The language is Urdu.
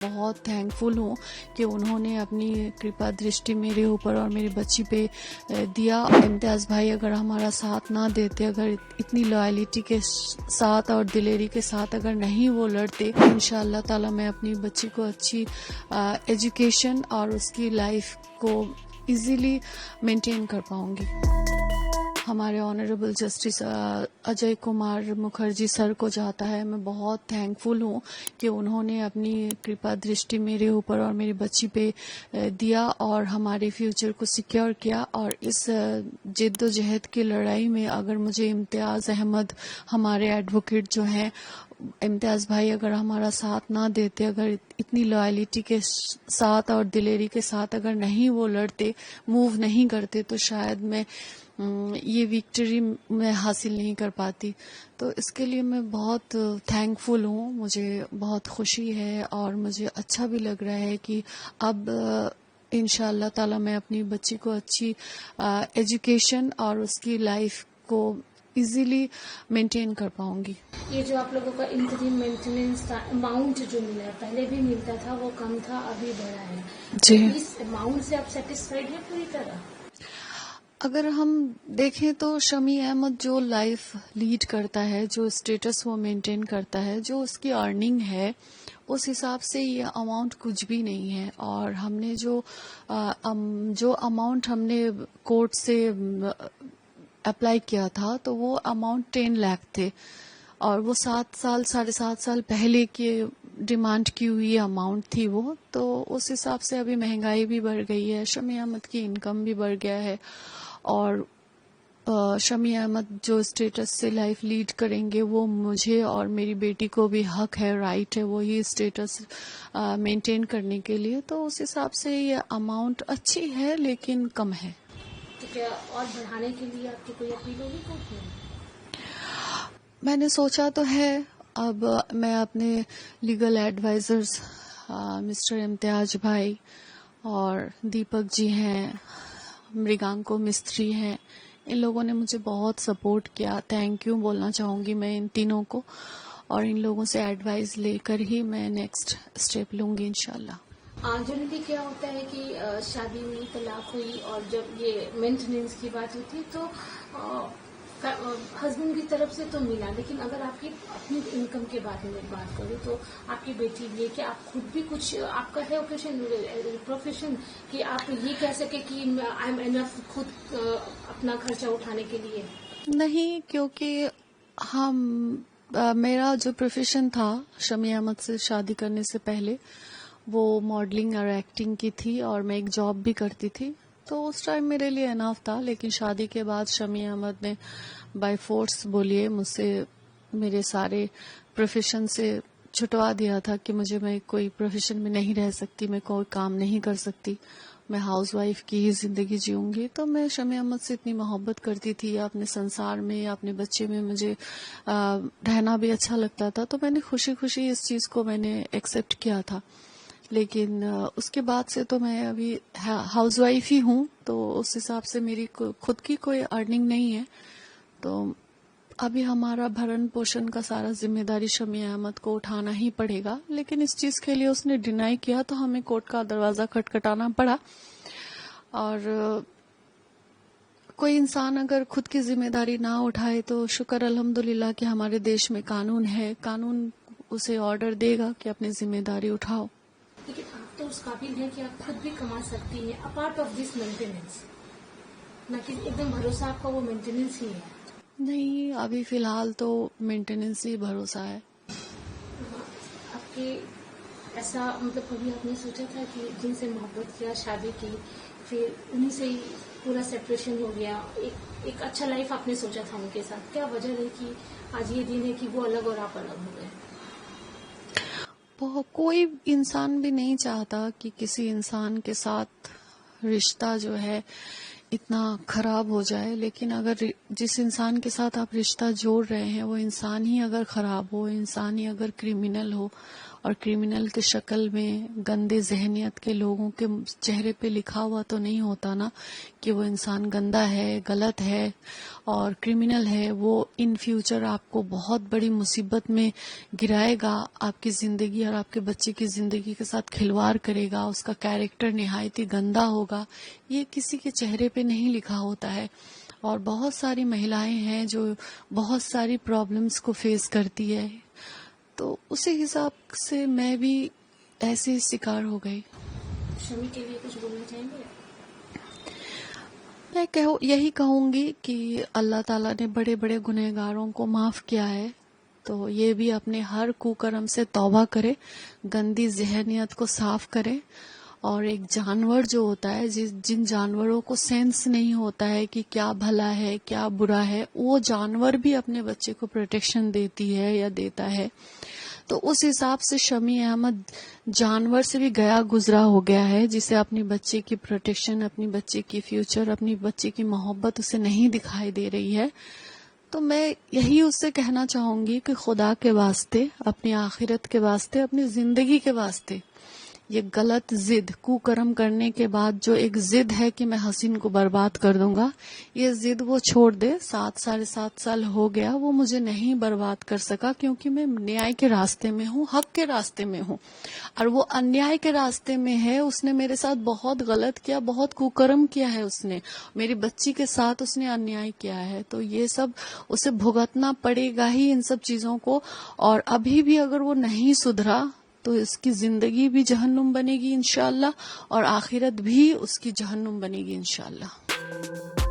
بہت تھینکفل ہوں کہ انہوں نے اپنی کرپا درشٹی میرے اوپر اور میری بچی پہ دیا. امتیاز بھائی اگر ہمارا ساتھ نہ دیتے، اگر اتنی لائلٹی کے ساتھ اور دلیری کے ساتھ اگر نہیں وہ لڑتے، انشاءاللہ تعالی میں اپنی بچی کو اچھی ایجوکیشن اور اس کی لائف کو ایزیلی مینٹین کر پاؤں گی. ہمارے آنریبل جسٹس اجے کمار مکھرجی سر کو جاتا ہے. میں بہت تھینکفل ہوں کہ انہوں نے اپنی کرپا درشٹی میرے اوپر اور میری بچی پہ دیا اور ہمارے فیوچر کو سیکیور کیا. اور اس جد و جہد کی لڑائی میں اگر مجھے امتیاز احمد ہمارے ایڈوکیٹ جو ہیں، امتیاز بھائی اگر ہمارا ساتھ نہ دیتے، اگر اتنی لائلٹی کے ساتھ اور دلیری کے ساتھ اگر نہیں وہ لڑتے، موو نہیں کرتے، تو شاید میں یہ وکٹری میں حاصل نہیں کر پاتی. تو اس کے لیے میں بہت تھینکفل ہوں. مجھے بہت خوشی ہے اور مجھے اچھا بھی لگ رہا ہے کہ اب انشاءاللہ تعالی میں اپنی بچی کو اچھی ایجوکیشن اور اس کی لائف کو ایزیلی مینٹین کر پاؤں گی. یہ جو آپ لوگوں کا انتریم مینٹیننس کا اماؤنٹ جو ملا ہے، پہلے بھی ملتا تھا، وہ کم تھا، ابھی بڑھا ہے. جی، اس اماؤنٹ سے آپ سیٹسفائیڈ ہیں پوری طرح؟ اگر ہم دیکھیں تو شمی احمد جو لائف لیڈ کرتا ہے، جو اسٹیٹس وہ مینٹین کرتا ہے، جو اس کی ارننگ ہے، اس حساب سے یہ اماؤنٹ کچھ بھی نہیں ہے. اور ہم نے جو اماؤنٹ ہم نے کورٹ سے اپلائی کیا تھا تو وہ اماؤنٹ 10 لاکھ تھے، اور وہ 7 سال پہلے کی ڈیمانڈ کی ہوئی اماؤنٹ تھی وہ. تو اس حساب سے ابھی مہنگائی بھی بڑھ گئی ہے، شمی احمد کی انکم بھی بڑھ گیا ہے، اور شمی احمد جو اسٹیٹس سے لائف لیڈ کریں گے وہ مجھے اور میری بیٹی کو بھی حق ہے، رائٹ ہے وہی اسٹیٹس مینٹین کرنے کے لیے. تو اس حساب سے یہ اماؤنٹ اچھی ہے لیکن کم ہے. تو کیا اور بڑھانے کے لیے آپ کی کوئی اپیل ہوگی کورٹ میں؟ میں نے سوچا تو ہے. اب میں اپنے لیگل ایڈوائزرز مسٹر امتیاز بھائی اور دیپک جی ہیں، مریگانکو مستری ہیں، ان لوگوں نے مجھے بہت سپورٹ کیا. تھینک یو بولنا چاہوں گی میں ان تینوں کو، اور ان لوگوں سے ایڈوائز لے کر ہی میں نیکسٹ اسٹیپ لوں گی انشاءاللہ. جنرلی کیا ہوتا ہے کہ شادی ہوئی، طلاق ہوئی، اور جب یہ مینٹیننس کی بات ہوتی تو ہسبینڈ کی طرف سے تو ملا، لیکن اگر آپ کی اپنی انکم کے بارے میں بات کروں تو آپ کی بیٹی یہ کہ آپ خود بھی کچھ آپ کا ہے پروفیشن کہ آپ یہ کہہ سکے کہ آئی ایم انف خود اپنا خرچہ اٹھانے کے لیے؟ نہیں، کیونکہ میرا جو پروفیشن تھا شمی احمد سے شادی کرنے سے پہلے وہ ماڈلنگ اور ایکٹنگ کی تھی، اور میں ایک جاب بھی کرتی تھی، تو اس ٹائم میرے لیے اناف تھا. لیکن شادی کے بعد شمی احمد نے بائی فورس بولیے مجھ سے میرے سارے پروفیشن سے چھٹوا دیا تھا کہ میں کوئی پروفیشن میں نہیں رہ سکتی، میں کوئی کام نہیں کر سکتی، میں ہاؤس وائف کی ہی زندگی جیوں گی. تو میں شمی احمد سے اتنی محبت کرتی تھی، یا اپنے سنسار میں یا اپنے بچے میں مجھے رہنا بھی اچھا لگتا تھا، تو میں نے خوشی خوشی اس چیز کو میں نے ایکسپٹ کیا تھا. لیکن اس کے بعد سے تو میں ابھی ہاؤس وائف ہی ہوں، تو اس حساب سے میری خود کی کوئی ارننگ نہیں ہے. تو ابھی ہمارا بھرن پوشن کا سارا ذمہ داری شمی احمد کو اٹھانا ہی پڑے گا. لیکن اس چیز کے لیے اس نے ڈینائی کیا تو ہمیں کورٹ کا دروازہ کھٹکھٹانا پڑا. اور کوئی انسان اگر خود کی ذمہ داری نہ اٹھائے تو شکر الحمدللہ کہ ہمارے دیش میں قانون ہے، قانون اسے آرڈر دے گا کہ اپنی ذمہ داری اٹھاؤ. لیکن آپ تو اس قابل ہیں کہ آپ خود بھی کما سکتی ہیں اپارٹ آف دس مینٹیننس، نہ کہ ایک دم بھروسہ آپ کا وہ مینٹیننس ہی ہے. نہیں، ابھی فی الحال تو مینٹیننس ہی بھروسہ ہے. آپ کے ایسا کبھی آپ نے سوچا تھا کہ جن سے محبت کیا، شادی کی، پھر انہیں سے ہی پورا سیپریشن ہو گیا، ایک اچھا لائف آپ نے سوچا تھا ان کے ساتھ، کیا وجہ رہی کہ آج یہ دن ہے کہ وہ الگ اور آپ الگ ہو گئے؟ کوئی انسان بھی نہیں چاہتا کہ کسی انسان کے ساتھ رشتہ جو ہے اتنا خراب ہو جائے. لیکن اگر جس انسان کے ساتھ آپ رشتہ جوڑ رہے ہیں وہ انسان ہی اگر خراب ہو، انسان ہی اگر کریمنل ہو، اور کرمنل کے شکل میں گندے ذہنیت کے لوگوں کے چہرے پہ لکھا ہوا تو نہیں ہوتا نا کہ وہ انسان گندا ہے، غلط ہے اور کرمنل ہے. وہ ان فیوچر آپ کو بہت بڑی مصیبت میں گرائے گا، آپ کی زندگی اور آپ کے بچے کی زندگی کے ساتھ کھلواڑ کرے گا، اس کا کیریکٹر نہایت ہی گندا ہوگا. یہ کسی کے چہرے پہ نہیں لکھا ہوتا ہے. اور بہت ساری مہلائیں ہیں جو بہت ساری پرابلمز کو فیس کرتی ہے، تو اسی حساب سے میں بھی ایسے شکار ہو گئی. شمی کے لیے کچھ بولنا چاہیں گے؟ میں یہی کہوں گی کہ اللہ تعالیٰ نے بڑے بڑے گنہگاروں کو معاف کیا ہے، تو یہ بھی اپنے ہر کوکرم سے توبہ کرے، گندی ذہنیت کو صاف کرے. اور ایک جانور جو ہوتا ہے، جن جانوروں کو سینس نہیں ہوتا ہے کہ کیا بھلا ہے کیا برا ہے، وہ جانور بھی اپنے بچے کو پروٹیکشن دیتی ہے یا دیتا ہے. تو اس حساب سے شمی احمد جانور سے بھی گیا گزرا ہو گیا ہے، جسے اپنی بچے کی پروٹیکشن، اپنی بچے کی فیوچر، اپنی بچے کی محبت اسے نہیں دکھائی دے رہی ہے. تو میں یہی اس سے کہنا چاہوں گی کہ خدا کے واسطے، اپنی آخرت کے واسطے، اپنی زندگی کے واسطے، یہ غلط ضد کوکرم کرنے کے بعد جو ایک ضد ہے کہ میں حسین کو برباد کر دوں گا، یہ ضد وہ چھوڑ دے. 7 سال ہو گیا، وہ مجھے نہیں برباد کر سکا کیونکہ میں نیائے کے راستے میں ہوں، حق کے راستے میں ہوں. اور وہ انیائے کے راستے میں ہے. اس نے میرے ساتھ بہت غلط کیا، بہت کوکرم کیا ہے. اس نے میری بچی کے ساتھ اس نے انیائے کیا ہے، تو یہ سب اسے بھگتنا پڑے گا ہی ان سب چیزوں کو. اور ابھی بھی اگر وہ نہیں سدھرا تو اس کی زندگی بھی جہنم بنے گی انشاءاللہ، اور آخرت بھی اس کی جہنم بنے گی انشاءاللہ.